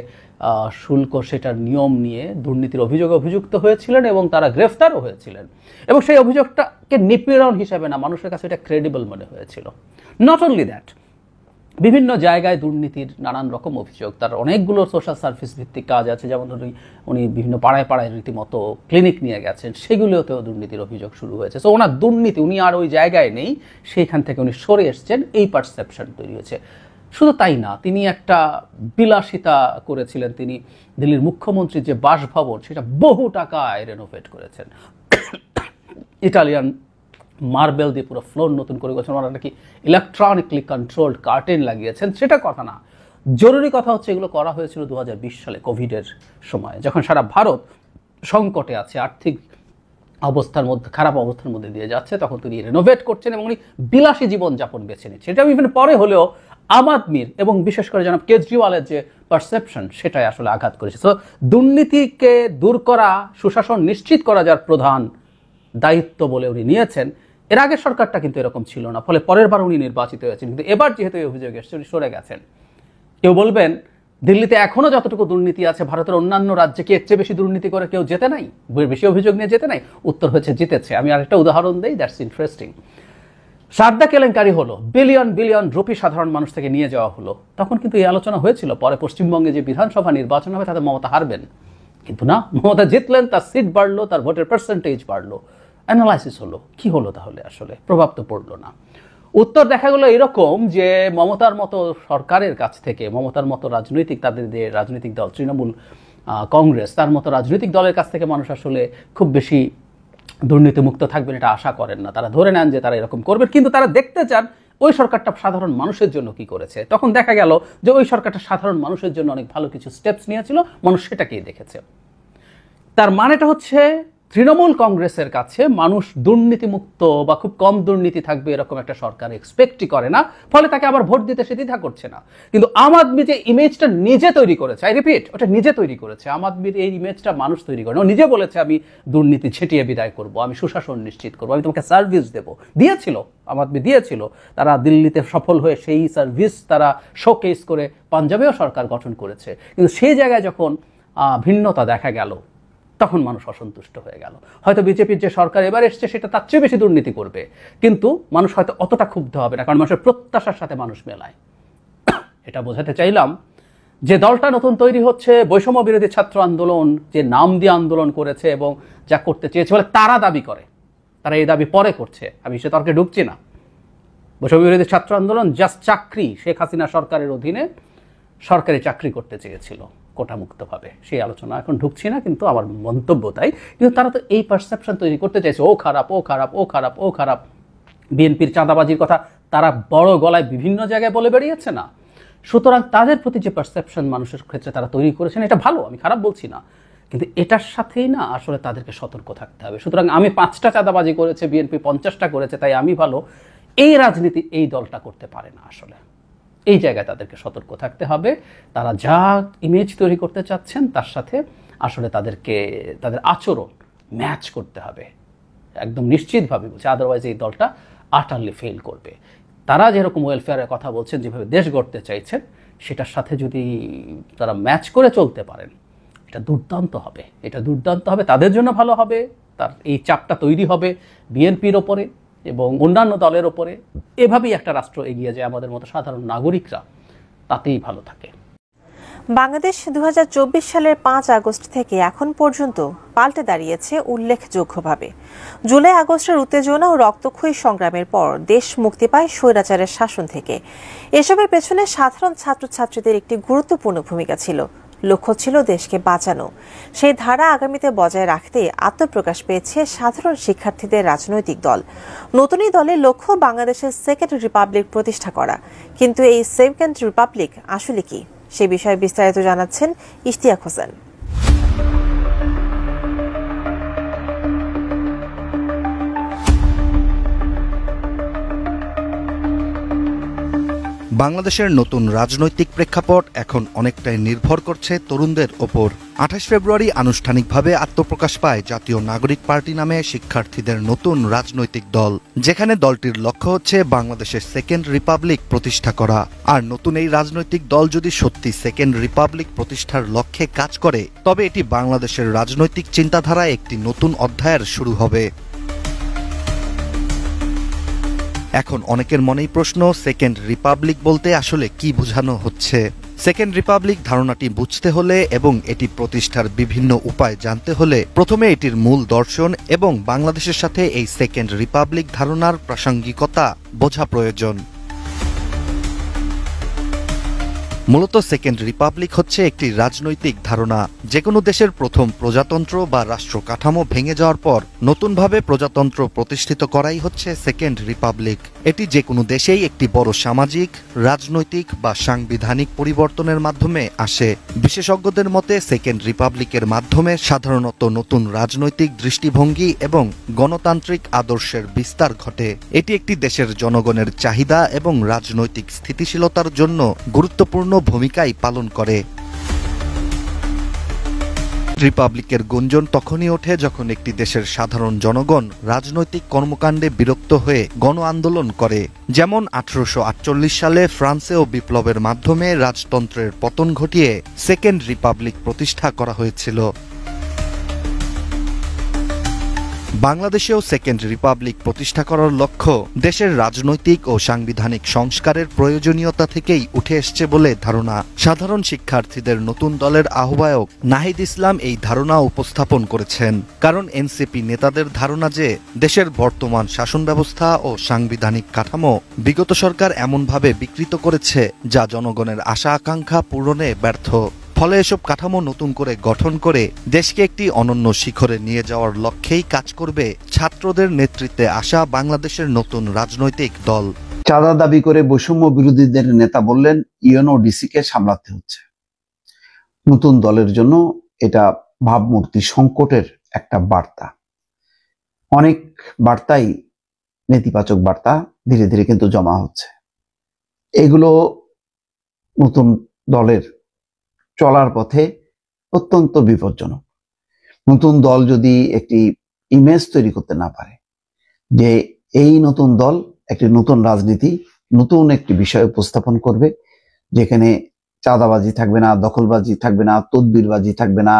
শুল্ক সেটার নিয়ম নিয়ে দুর্নীতির অভিযোগে অভিযুক্ত হয়েছিলেন, এবং তারা গ্রেফতারও হয়েছিলেন। এবং সেই অভিযোগটাকে নিপীড়ন হিসেবে না, মানুষের কাছে এটা ক্রেডিবল মনে হয়েছিল। নট অনলি দ্যাট, বিভিন্ন জায়গায় দুর্নীতির নানান রকম অভিযোগ। তার অনেকগুলো সোশ্যাল সার্ভিস ভিত্তিক কাজ আছে, যেমন ধরুন উনি বিভিন্ন পাড়ায় পাড়ায় রীতিমতো ক্লিনিক নিয়ে গেছেন, সেগুলোতেও দুর্নীতির অভিযোগ শুরু হয়েছে। সো ওনার দুর্নীতি, উনি আর ওই জায়গায় নেই, সেইখান থেকে উনি সরে এসছেন, এই পারসেপশন তৈরি হয়েছে। শুধু তাই না, তিনি একটা বিলাসিতা করেছিলেন। তিনি দিল্লির মুখ্যমন্ত্রীর যে বাসভবন, সেটা বহু টাকায় রেনোভেট করেছেন। ইটালিয়ান মার্বেল দিয়ে পুরো ফ্লোর নতুন করে গেছেন, ওনারা নাকি ইলেকট্রনিকলি কন্ট্রোলড কার্টেন লাগিয়েছেন। সেটা কথা না, জরুরি কথা হচ্ছে এগুলো করা হয়েছিল 2020 সালে কোভিডের সময়, যখন সারা ভারত সংকটে আছে, আর্থিক অবস্থার মধ্যে, খারাপ অবস্থার মধ্যে দিয়ে যাচ্ছে, তখন তিনি রেনোভেট করছেন এবং উনি বিলাসী জীবনযাপন বেছে নিচ্ছেন। এটা ইভেন পরে হলেও আম আদমির এবং বিশেষ করে জনাব কেজরিওয়ালের যে পারসেপশন, সেটাই আসলে আঘাত করেছে। সো দুর্নীতিকে দূর করা, সুশাসন নিশ্চিত করা যার প্রধান দায়িত্ব বলে উনি নিয়েছেন। এর আগের সরকারটা কিন্তু এরকম ছিল না, ফলে পরের বার উনি নির্বাচিত হয়েছেন। কিন্তু এবার যেহেতু এই অভিযোগ এসেছে, উনি সরে গেছেন। কেউ বলবেন দিল্লিতে এখনো যতটুকু দুর্নীতি আছে, ভারতের অন্যান্য রাজ্যে কি এর চেয়ে বেশি দুর্নীতি করে কেউ জেতে নাই, বেশি অভিযোগ নিয়ে জেতে নাই? উত্তর হচ্ছে জিতেছে। আমি আরেকটা উদাহরণ দেই, দ্যাটস ইন্টারেস্টিং। সারদা কেলেঙ্কারি হলো, বিলিয়ন রুপি সাধারণ মানুষ থেকে নিয়ে যাওয়া হলো, তখন কিন্তু এই আলোচনা হয়েছিল পরে পশ্চিমবঙ্গে যে বিধানসভা নির্বাচন হবে তাতে মমতা হারবেন। কিন্তু না, মমতা জিতলেন, তার সিট বাড়লো, তার ভোটের পার্সেন্টেজ বাড়লো। অ্যানালাইসিস হলো, কি হলো তাহলে? আসলে প্রভাব তো পড়লো না। উত্তর দেখা গেল এরকম যে মমতার মতো সরকারের কাছ থেকে, মমতার মতো তাদের যে রাজনৈতিক দল তৃণমূল কংগ্রেস, তার মতো রাজনৈতিক দলের কাছ থেকে মানুষ আসলে খুব বেশি দুর্নীতিমুক্ত থাকবেন এটা আশা করেন না। তারা ধরে নেন যে তারা এরকম করবেন, কিন্তু তারা দেখতে চান ওই সরকারটা সাধারণ মানুষের জন্য কি করেছে। তখন দেখা গেল যে ওই সরকারটা সাধারণ মানুষের জন্য অনেক ভালো কিছু স্টেপস নিয়েছিল, মানুষ সেটাকেই দেখেছে। তার মানেটা হচ্ছে তৃণমূল কংগ্রেসের কাছে মানুষ দুর্নীতিমুক্ত বা খুব কম দুর্নীতি থাকবে এরকম একটা সরকার এক্সপেক্টই করে না, ফলে তাকে আবার ভোট দিতে সে দ্বিধা করছে না। কিন্তু আম আদমি যে ইমেজটা নিজে তৈরি করেছে, আই রিপিট, ওটা নিজে তৈরি করেছে। আম আদমির এই ইমেজটা মানুষ তৈরি করে না, ও নিজে বলেছে আমি দুর্নীতি ছেটিয়ে বিদায় করব, আমি সুশাসন নিশ্চিত করব, আমি তোমাকে সার্ভিস দেব। দিয়েছিল, আম আদমি দিয়েছিল। তারা দিল্লিতে সফল হয়ে সেই সার্ভিস তারা শোকেস করে পাঞ্জাবেও সরকার গঠন করেছে। কিন্তু সেই জায়গায় যখন ভিন্নতা দেখা গেল, তখন মানুষ অসন্তুষ্ট হয়ে গেল। হয়তো বিজেপির যে সরকার এবার এসছে সেটা তার চেয়ে বেশি দুর্নীতি করবে, কিন্তু মানুষ হয়তো অতটা ক্ষুব্ধ হবে না, কারণ মানুষের প্রত্যাশার সাথে মানুষ মেলায়। এটা বোঝাতে চাইলাম যে দলটা নতুন তৈরি হচ্ছে, বৈষম্য বিরোধী ছাত্র আন্দোলন যে নাম দিয়ে আন্দোলন করেছে এবং যা করতে চেয়েছে বলে তারা দাবি করে, তারা এই দাবি পরে করছে, আমি সে তর্কে ঢুকছি না। বৈষম্য বিরোধী ছাত্র আন্দোলন জাস্ট চাকরি, শেখ হাসিনা সরকারের অধীনে সরকারি চাকরি করতে চেয়েছিল কোটামুক্তভাবে, সেই আলোচনা এখন ঢুকছি না, কিন্তু আমার মন্তব্য তাই। কিন্তু তারা তো এই পারসেপশন তৈরি করতে চাইছে, ও খারাপ, ও খারাপ, ও খারাপ, ও খারাপ। বিএনপির চাঁদাবাজির কথা তারা বড় গলায় বিভিন্ন জায়গায় বলে বেরিয়েছে না। সুতরাং তাদের প্রতি যে পারসেপশন মানুষের ক্ষেত্রে তারা তৈরি করেছেন, এটা ভালো, আমি খারাপ বলছি না, কিন্তু এটার সাথেই না আসলে তাদেরকে সতর্ক থাকতে হবে। সুতরাং আমি 5টা চাঁদাবাজি করেছে, বিএনপি 50টা করেছে, তাই আমি ভালো, এই রাজনীতি এই দলটা করতে পারে না। আসলে এই জায়গায় তাদেরকে সতর্ক থাকতে হবে। তারা যা ইমেজ তৈরি করতে চাচ্ছেন তার সাথে আসলে তাদের আচরণ ম্যাচ করতে হবে, একদম নিশ্চিতভাবে বলছে, আদারওয়াইজ এই দলটা আটারলি ফেল করবে। তারা যেরকম ওয়েলফেয়ারের কথা বলছেন, যেভাবে দেশ গড়তে চাইছেন, সেটার সাথে যদি তারা ম্যাচ করে চলতে পারেন, এটা দুর্দান্ত হবে। এটা দুর্দান্ত হবে, তাদের জন্য ভালো হবে, তার এই চাপটা তৈরি হবে বিএনপির ওপরে এবং অন্যান্য দলের ওপরে। এভাবেই একটা রাষ্ট্র এগিয়ে যায়, আমাদের মতো সাধারণ নাগরিকরা তাতেই ভালো থাকে। বাংলাদেশ 2024 সালের 5 আগস্ট থেকে এখন পর্যন্ত পাল্টে দাঁড়িয়েছে উল্লেখযোগ্যভাবে। জুলাই আগস্টের উত্তেজনা ও রক্তক্ষয়ী সংগ্রামের পর দেশ মুক্তি পায় স্বৈরাচারের শাসন থেকে। এসবের পেছনে সাধারণ ছাত্রছাত্রীদের একটি গুরুত্বপূর্ণ ভূমিকা ছিল। লক্ষ্য ছিল দেশকে বাঁচানো। সেই ধারা আগামীতে বজায় রাখতে আত্মপ্রকাশ পেয়েছে সাধারণ শিক্ষার্থীদের রাজনৈতিক দল। নতুন এই দলের লক্ষ্য বাংলাদেশের সেকেন্ড রিপাবলিক প্রতিষ্ঠা করা। কিন্তু এই সেকেন্ড রিপাবলিক আসলে কি, সে বিষয়ে বিস্তারিত জানাচ্ছেন ইশতিয়াক হোসেন। বাংলাদেশের নতুন রাজনৈতিক প্রেক্ষাপট এখন অনেকটাই নির্ভর করছে তরুণদের ওপর। 28 ফেব্রুয়ারি আনুষ্ঠানিকভাবে আত্মপ্রকাশ পায় জাতীয় নাগরিক পার্টি নামে শিক্ষার্থীদের নতুন রাজনৈতিক দল, যেখানে দলটির লক্ষ্য হচ্ছে বাংলাদেশের সেকেন্ড রিপাবলিক প্রতিষ্ঠা করা। আর নতুন এই রাজনৈতিক দল যদি সত্যি সেকেন্ড রিপাবলিক প্রতিষ্ঠার লক্ষ্যে কাজ করে, তবে এটি বাংলাদেশের রাজনৈতিক চিন্তাধারায় একটি নতুন অধ্যায়ের শুরু হবে। এখন অনেকের মনেই প্রশ্ন, সেকেন্ড রিপাবলিক বলতে আসলে কি বোঝানো হচ্ছে? সেকেন্ড রিপাবলিক ধারণাটি বুঝতে হলে এবং এটি প্রতিষ্ঠার বিভিন্ন উপায় জানতে হলে প্রথমে এটির মূল দর্শন এবং বাংলাদেশের সাথে এই সেকেন্ড রিপাবলিক ধারণার প্রাসঙ্গিকতা বোঝা প্রয়োজন। মূলত সেকেন্ড রিপাবলিক হচ্ছে একটি রাজনৈতিক ধারণা। যে কোনো দেশের প্রথম প্রজাতন্ত্র বা রাষ্ট্র কাঠামো ভেঙে যাওয়ার পর নতুনভাবে প্রজাতন্ত্র প্রতিষ্ঠিত করাই হচ্ছে সেকেন্ড রিপাবলিক। এটি যে কোনো দেশেই একটি বড় সামাজিক, রাজনৈতিক বা সাংবিধানিক পরিবর্তনের মাধ্যমে আসে। বিশেষজ্ঞদের মতে সেকেন্ড রিপাবলিকের মাধ্যমে সাধারণত নতুন রাজনৈতিক দৃষ্টিভঙ্গি এবং গণতান্ত্রিক আদর্শের বিস্তার ঘটে। এটি একটি দেশের জনগণের চাহিদা এবং রাজনৈতিক স্থিতিশীলতার জন্য গুরুত্বপূর্ণ ভূমিকাই পালন করে। রিপাবলিকের গুঞ্জন তখনই ওঠে যখন একটি দেশের সাধারণ জনগণ রাজনৈতিক কর্মকাণ্ডে বিরক্ত হয়ে গণ আন্দোলন করে। যেমন 1848 সালে ফ্রান্সেও বিপ্লবের মাধ্যমে রাজতন্ত্রের পতন ঘটিয়ে সেকেন্ড রিপাবলিক প্রতিষ্ঠা করা হয়েছিল। বাংলাদেশেও সেকেন্ড রিপাবলিক প্রতিষ্ঠা করার লক্ষ্য দেশের রাজনৈতিক ও সাংবিধানিক সংস্কারের প্রয়োজনীয়তা থেকেই উঠে এসছে বলে ধারণা। সাধারণ শিক্ষার্থীদের নতুন দলের আহ্বায়ক নাহিদ ইসলাম এই ধারণা উপস্থাপন করেছেন। কারণ এনসিপি নেতাদের ধারণা যে দেশের বর্তমান শাসন ব্যবস্থা ও সাংবিধানিক কাঠামো বিগত সরকার এমনভাবে বিকৃত করেছে যা জনগণের আশা আকাঙ্ক্ষা পূরণে ব্যর্থ। ফলে এসব কাঠামো নতুন করে গঠন করে দেশকে একটি অনন্য শিখরে নিয়ে যাওয়ার লক্ষ্যেই কাজ করবে ছাত্রদের নেতৃত্বে আসা বাংলাদেশের নতুন রাজনৈতিক দল। চাঁদা দাবি করে বৈষম্য বিরোধীদের নেতা বললেন, ইউএনওডিসিকে সামলাতে হচ্ছে। নতুন দলের জন্য এটা ভাবমূর্তি সংকটের একটা বার্তা। অনেক বার্তাই নেতিবাচক বার্তা ধীরে ধীরে কিন্তু জমা হচ্ছে। এগুলো নতুন দলের চলার পথে অত্যন্ত বিপজ্জনক। নতুন দল যদি একটি ইমেজ তৈরি করতে না পারে যে এই নতুন দল একটি নতুন রাজনীতি, নতুন একটি বিষয় উপস্থাপন করবে, যেখানে চাঁদাবাজি থাকবে না, দখলবাজি থাকবে না, তদবিরবাজি থাকবে না,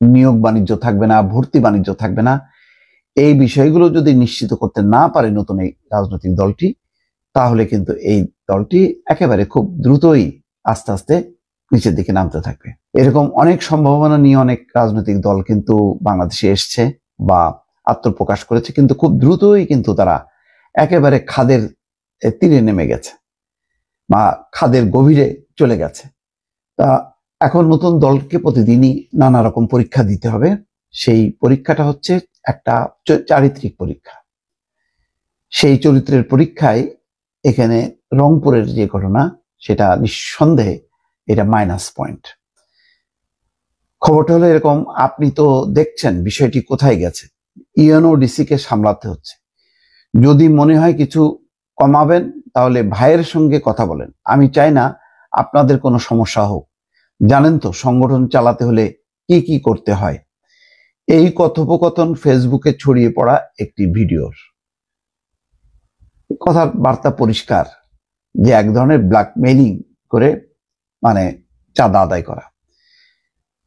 নিয়োগ বাণিজ্য থাকবে না, ভর্তি বাণিজ্য থাকবে না, এই বিষয়গুলো যদি নিশ্চিত করতে না পারে নতুন এই রাজনৈতিক দলটি, তাহলে কিন্তু এই দলটি একেবারে খুব দ্রুতই আস্তে আস্তে নিচের দিকে নামতে থাকবে। এরকম অনেক সম্ভাবনা নিয়ে অনেক রাজনৈতিক দল কিন্তু বাংলাদেশে এসছে বা আত্মপ্রকাশ করেছে, কিন্তু খুব দ্রুতই কিন্তু তারা একেবারে খাদের তীরে নেমে গেছে বা খাদের গভীরে চলে গেছে। তা এখন নতুন দলকে প্রতিদিনই নানা রকম পরীক্ষা দিতে হবে। সেই পরীক্ষাটা হচ্ছে একটা চারিত্রিক পরীক্ষা। সেই চরিত্রের পরীক্ষায় এখানে রংপুরের যে ঘটনা, সেটা নিঃসন্দেহে এটা মাইনাস পয়েন্ট। খবরটা হলো এরকম, আপনি তো দেখছেন বিষয়টি কোথায় গেছে। ইউএনওডিসিকে সামলাতে হচ্ছে। যদি মনে হয় কিছু কমাবেন, তাহলে ভাইয়ের সঙ্গে কথা বলেন। আমি চাই না আপনাদের কোনো সমস্যা হোক। জানেন তো সংগঠন চালাতে হলে কি কি করতে হয়। এই কথোপকথন ফেসবুকে ছড়িয়ে পড়া একটি ভিডিওর কথার বার্তা পরিষ্কার যে এক ধরনের ব্ল্যাকমেইলিং করে চাঁদা আদায় করা।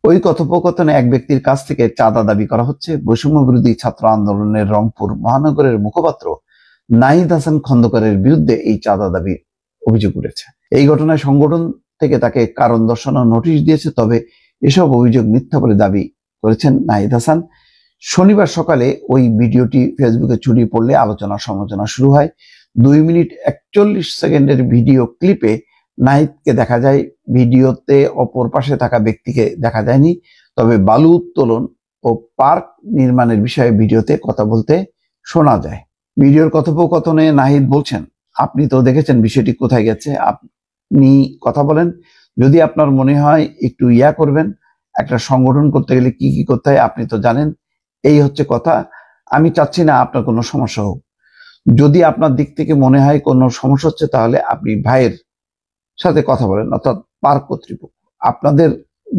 ওই কথোপকথনে এক ব্যক্তির কাছ থেকে চাঁদা দাবি করা হচ্ছে। বৈষম্য বিরোধী ছাত্র আন্দোলনের রংপুর মহানগরের মুখপাত্র নাহিদ হাসান খন্দকারের বিরুদ্ধে এই চাঁদা দাবি অভিযোগ উঠেছে। এই ঘটনায় সংগঠন থেকে তাকে কারণ দর্শানোর নোটিশ দিয়েছে, তবে এসব অভিযোগ মিথ্যা বলে দাবি করেছেন নাহিদ হাসান। শনিবার সকালে ওই ভিডিওটি ফেসবুকে ছড়িয়ে পড়লে আলোচনা সমালোচনা শুরু হয়। 2 মিনিট 41 সেকেন্ডের ভিডিও ক্লিপে নাহিদকে দেখা যায়, ভিডিওতে অপর পাশে থাকা ব্যক্তিকে দেখা যায়নি। তবে বালু উত্তোলন ও পার্ক নির্মাণের বিষয়ে ভিডিওতে কথা বলতে শোনা যায়। ভিডিওর কথোপকথনে নাহিদ বলছেন, আপনি তো দেখেছেন বিষয়টি কোথায় গেছে, আপনি কথা বলেন। যদি আপনার মনে হয় একটু করবেন, একটা সংগঠন করতে গেলে কি কি করতে হয় আপনি তো জানেন। এই হচ্ছে কথা। আমি চাচ্ছি না আপনার কোনো সমস্যা হোক। যদি আপনার দিক থেকে মনে হয় কোনো সমস্যা হচ্ছে তাহলে আপনি ভাইয়ের সাথে কথা বলেন, অর্থাৎ পার্ক কর্তৃপক্ষ। আপনাদের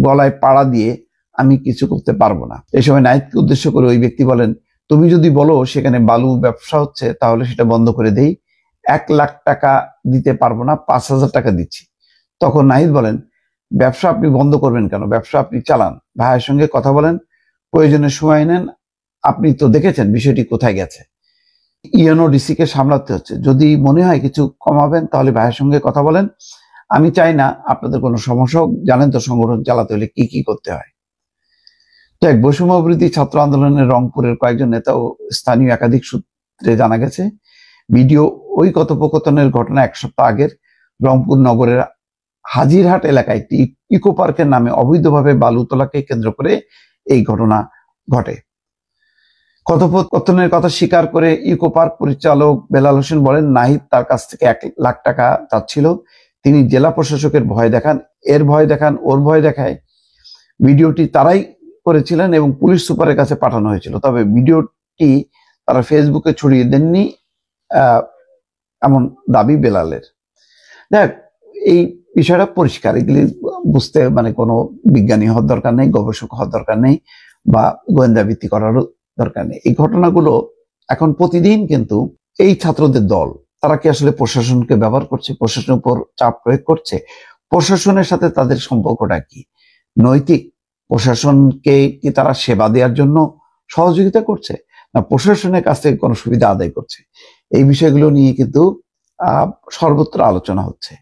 গলায় পাড়া দিয়ে আমি কিছু করতে পারবো না। এই সময় নাহিদকে উদ্দেশ্য করে ওই ব্যক্তি বলেন, তুমি যদি বলো সেখানে বালু ব্যবসা হচ্ছে তাহলে সেটা বন্ধ করে দেই। 1 লাখ টাকা দিতে পারবো না, 5,000 টাকা দিচ্ছি। তখন নাহিদ বলেন, ব্যবসা আপনি বন্ধ করবেন কেন? ব্যবসা আপনি চালান, ভাইয়ের সঙ্গে কথা বলেন, প্রয়োজনে সময় নেন। আপনি তো দেখেছেন বিষয়টি কোথায় গেছে। ইউএনওডিসি কে সামলাতে হচ্ছে। যদি মনে হয় কিছু কমাবেন তাহলে ভাইয়ের সঙ্গে কথা বলেন। আমি চাই না আপনাদের কোনো সমস্যা হোক। জানেন তো সংগঠন চালাতে হলে কি কি করতে হয়। যাক, বৈষম্য বিরোধী ছাত্র আন্দোলনের রংপুরের কয়েকজন নেতা ও স্থানীয় একাধিক সূত্রে জানা গেছে, ভিডিও ওই কথোপকথনের ঘটনা 1 সপ্তাহ আগের রংপুর নগরের হাজিরহাট এলাকায় একটি ইকো পার্কের নামে অবৈধভাবে বালু তোলাকে কেন্দ্র করে এই ঘটনা ঘটে। কথোপকথনের কথা স্বীকার করে ইকো পার্ক পরিচালক বেলাল হোসেন বলেন, নাহিদ তার কাছ থেকে 1 লাখ টাকা চাচ্ছিল। তিনি জেলা প্রশাসকের ভয় দেখান, এর ভয় দেখান, ওর ভয় দেখায়। ভিডিওটি তারাই করেছিলেন এবং পুলিশ সুপারের কাছে পাঠানো হয়েছিল। তবে ভিডিওটি তারা ফেসবুকে ছড়িয়ে দেননি এমন দাবি বেলালের। দেখ, এই বিষয়টা পরিষ্কার। এগুলি বুঝতে কোনো বিজ্ঞানী হওয়ার দরকার নেই, গবেষক হওয়ার দরকার নেই, বা গোয়েন্দা ভিত্তি করারও দরকার নেই। এই ঘটনাগুলো এখন প্রতিদিন কিন্তু এই ছাত্রদের দল, তারা কি আসলে প্রশাসনকে ব্যবহার করছে, প্রশাসনের উপর চাপ প্রয়োগ করছে? প্রশাসনের সাথে তাদের সম্পর্কটা কি? নৈতিক? প্রশাসনকে কি তারা সেবা দেওয়ার জন্য সহযোগিতা করছে, না প্রশাসনের কাছ থেকে কোনো সুবিধা আদায় করছে? এই বিষয়গুলো নিয়ে কিন্তু সর্বত্র আলোচনা হচ্ছে।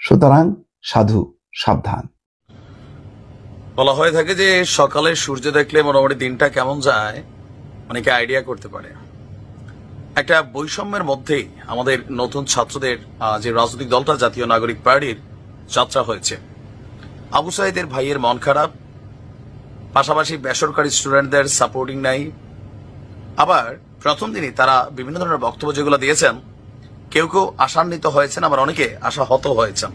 সুতরাং সাধু সাবধান। বলা হয়ে থাকে যে সকালে সূর্য দেখলে মোটামুটি দিনটা কেমন যায় অনেকে আইডিয়া করতে পারে। একটা বৈষম্যের মধ্যেই আমাদের নতুন ছাত্রদের যে রাজনৈতিক দলটা জাতীয় নাগরিক পার্টির যাত্রা হয়েছে। আবু সাইদের ভাইয়ের মন খারাপ, পাশাপাশি বেসরকারি স্টুডেন্টদের সাপোর্টিং নাই। আবার প্রথম দিনই তারা বিভিন্ন ধরনের বক্তব্য যেগুলো দিয়েছেন, কেউ কেউ আশান্বিত হয়েছেন, আবার অনেকে আশাহত হয়েছেন।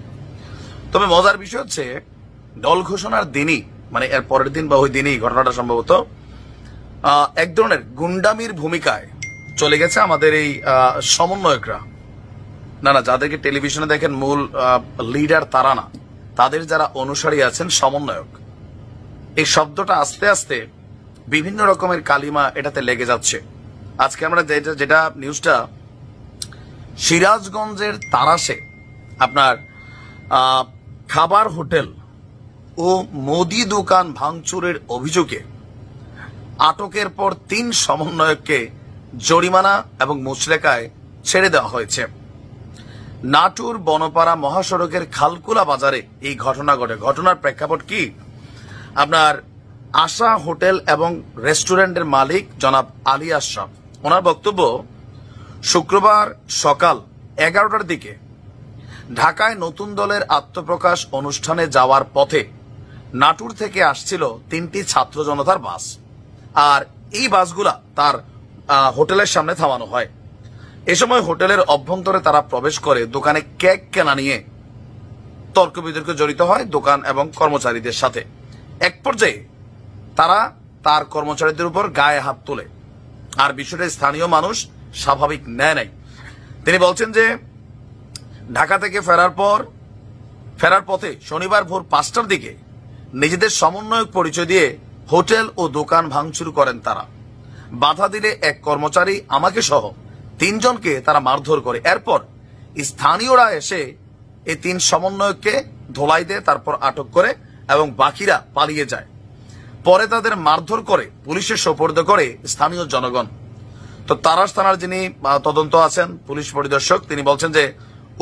তবে মজার বিষয় হচ্ছে দল ঘোষণার দিনই, এর পরের দিন বা ওই দিনই ঘটনাটা সম্ভবত এক ধরনের গুন্ডামির ভূমিকায় চলে গেছে আমাদের এই সমন্বয়করা। না, যাদেরকে টেলিভিশনে দেখেন মূল লিডার তারা না, তাদের যারা অনুসারী আছেন সমন্বয়ক। এই শব্দটা আস্তে আস্তে বিভিন্ন রকমের কালিমা এটাতে লেগে যাচ্ছে। আজকে আমরা যেটা নিউজটা, সিরাজগঞ্জের তারাশে আপনার খাবার হোটেল ও মুদি দোকান ভাঙচুরের অভিযোগে আটকের পর 3 সমন্বয়ককে জরিমানা এবং মুচলেকায় ছেড়ে দেওয়া হয়েছে। নাটোর বনপাড়া মহাসড়কের খালকুলা বাজারে এই ঘটনা ঘটে। ঘটনার প্রেক্ষাপট কি, আপনার আশা হোটেল এবং রেস্টুরেন্টের মালিক জনাব আলী আশরাফ, ওনার বক্তব্য, শুক্রবার সকাল 11টার দিকে ঢাকায় নতুন দলের আত্মপ্রকাশ অনুষ্ঠানে যাওয়ার পথে নাটোর থেকে আসছিল 3টি ছাত্র জনতার বাস। আর এই বাসগুলা তার হোটেলের সামনে থামানো হয়। এ সময় হোটেলের অভ্যন্তরে তারা প্রবেশ করে দোকানে কেক কেনা নিয়ে তর্ক বিতর্কে জড়িত হয় দোকান এবং কর্মচারীদের সাথে। এক পর্যায়ে তারা তার কর্মচারীদের উপর গায়ে হাত তোলে। আর বিষয়টা স্থানীয় মানুষ স্বাভাবিক নেয় নাই। তিনি বলছেন যে ঢাকা থেকে ফেরার পথে শনিবার ভোর 5টার দিকে নিজেদের সমন্বয়ক পরিচয় দিয়ে হোটেল ও দোকান ভাঙচুর করেন তারা। বাধা দিলে এক কর্মচারী আমাকে সহ 3 জনকে তারা মারধর করে। এরপর স্থানীয়রা এসে এই 3 সমন্বয়ককে ধোলাই দেয়, তারপর আটক করে এবং বাকিরা পালিয়ে যায়। পরে তাদের মারধর করে পুলিশের সোপর্দ করে স্থানীয় জনগণ। তো তারাস থানার যিনি তদন্ত আছেন পুলিশ পরিদর্শক, তিনি বলছেন যে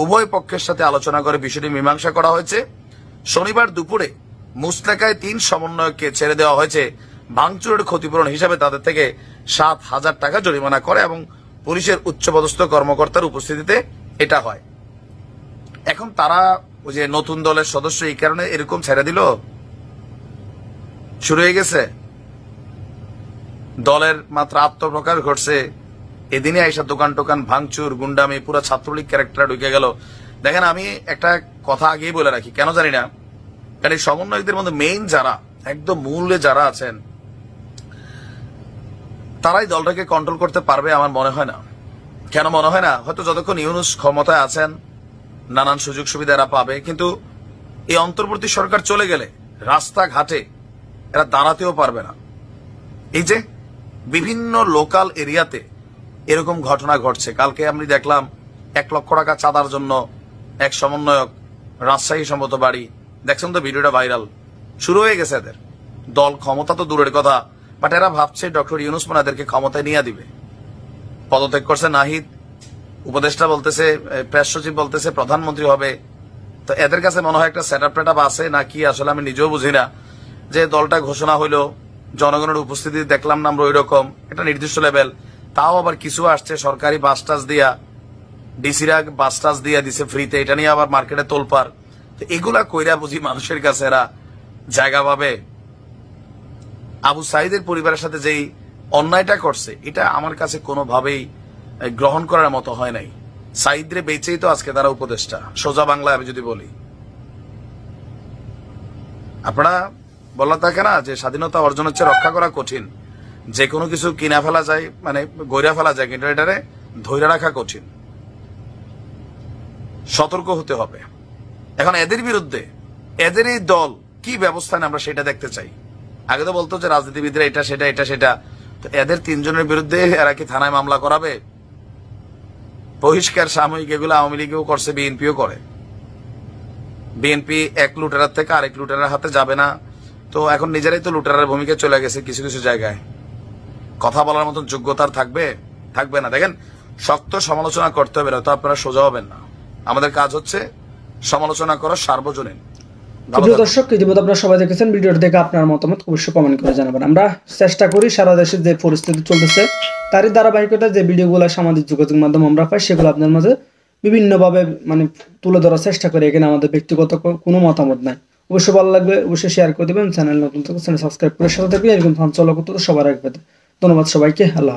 উভয় পক্ষের সাথে আলোচনা করে বিষয়টি মীমাংসা করা হয়েছে। শনিবার দুপুরে মুসলেকায় 3 সমন্বয়ককে ছেড়ে দেওয়া হয়েছে। ভাঙচুরের ক্ষতিপূরণ হিসাবে তাদের থেকে 7,000 টাকা জরিমানা করে এবং পুলিশের উচ্চপদস্থ কর্মকর্তার উপস্থিতিতে এটা হয়। এখন তারা ওই যে নতুন দলের সদস্য এই কারণে এরকম ছেড়ে দিল, শুরু হয়ে গেছে দলের মাত্র আত্মপ্রকাশ ঘটছে। এদিনে আইসা দোকান টোকান ভাঙচুর, গুন্ডামি, পুরো ছাত্রলীগ ক্যারেক্টার ঢুকে গেল। দেখেন, আমি একটা কথা আগেই বলে রাখি, কেন জানি না, কারণ এই সমন্বয়কদের মধ্যে মেইন যারা একদম মূলে যারা আছেন তারাই দলটাকে কন্ট্রোল করতে পারবে আমার মনে হয় না। কেন মনে হয় না? হয়তো যতক্ষণ ইউনূস ক্ষমতায় আছেন নানান সুযোগ সুবিধা এরা পাবে, কিন্তু এই অন্তর্বর্তী সরকার চলে গেলে রাস্তাঘাটে এরা দাঁড়াতেও পারবে না। এই যে বিভিন্ন লোকাল এরিয়াতে এরকম ঘটনা ঘটছে। কালকে আমি দেখলাম 1 লক্ষ টাকা চাঁদার জন্য এক সমন্বয়ক, রাজশাহী সম্ভবত বাড়ি, দেখছেন তো ভিডিওটা ভাইরাল, শুরু হয়ে গেছে এদের। দল ক্ষমতা তো দূরের কথা, বাট এরা ভাবছে ডক্টর ইউনূস এদেরকে ক্ষমতায় নিয়ে দিবে। পদত্যাগ করছে নাহিদ, উপদেষ্টা বলতেছে, প্রেস সচিব বলতেছে প্রধানমন্ত্রী হবে। তো এদের কাছে মনে হয় একটা সেটআপ টেটআপ আছে নাকি আসলে আমি নিজেও বুঝি না। যে দলটা ঘোষণা হইলো, জনগণের উপস্থিতি দেখলাম না আমরা ওই রকম একটা নির্দিষ্ট লেভেল, তাও আবার কিছু আসছে সরকারি বাস টাস দিয়া, ডিসিরা বাস টাস দিয়া দিছে ফ্রিতে, এটা নিয়ে আবার মার্কেটে তোলপাড়। তো এগুলা কইরা বুঝি মানুষের কাছে এরা জায়গা পাবে। আবু সাইদের পরিবারের সাথে যেই অন্যায়টা করছে এটা আমার কাছে কোনোভাবেই গ্রহণ করার মতো হয় নাই। সাইদরে বেঁচেই তো আজকে তারা উপদেষ্টা। সোজা বাংলায় আমি যদি বলি, আপনারা বলা থাকে না যে স্বাধীনতা অর্জন হচ্ছে রক্ষা করা কঠিন, যে কোনো কিছু কিনা ফেলা যায়, মানে গইরা ফেলা যায়, কিন্তু এটারে ধৈর্য রাখা কঠিন। সতর্ক হতে হবে। এখন এদের বিরুদ্ধে এদেরই দল কি ব্যবস্থা নেয় আমরা সেটা দেখতে চাই। আগে তো বলতো যে রাজনীতিবিদরা এটা সেটা এটা সেটা, তো এদের 3 জনের বিরুদ্ধে এরা কি থানায় মামলা করাবে? বহিষ্কার সাময়িক এগুলো আওয়ামী লীগও করছে, বিএনপিও করে। বিএনপি এক লুটেরার থেকে আরেক লুটেরার হাতে যাবে না, তো এখন নিজেরাই তো লুটেরার ভূমিকা চলে গেছে কিছু কিছু জায়গায়। কথা বলার মতন যোগ্যতার থাকবে না। দেখেন, শক্ত সমালোচনা করতে হবে, তো আপনারা সোজা হবেন না। আমাদের কাজ হচ্ছে সমালোচনা করা সার্বজনীন। দর্শক, ইতিমধ্যে আপনারা সবাই দেখেছেন, ভিডিওটি দেখে আপনার মতামত অবশ্যই কমেন্ট করে জানাবেন। আমরা চেষ্টা করি সারা দেশে যে পরিস্থিতি চলতেছে তারই ধারাবাহিকতা যে ভিডিওগুলো সামাজিক যোগাযোগ মাধ্যমে আমরা পাই সেগুলো আপনার মাঝে বিভিন্নভাবে মানে তুলে ধরার চেষ্টা করি। এখানে আমাদের ব্যক্তিগত কোনো মতামত নাই। অবশ্যই ভালো লাগবে, অবশ্যই শেয়ার করে দেবেন। চ্যানেল নতুন থেকে চ্যানেল সাবস্ক্রাইব করে সাথে থাকবেন। এরকম চলা করতে সবার আগে পেতে। ধন্যবাদ সবাইকে। আল্লাহ।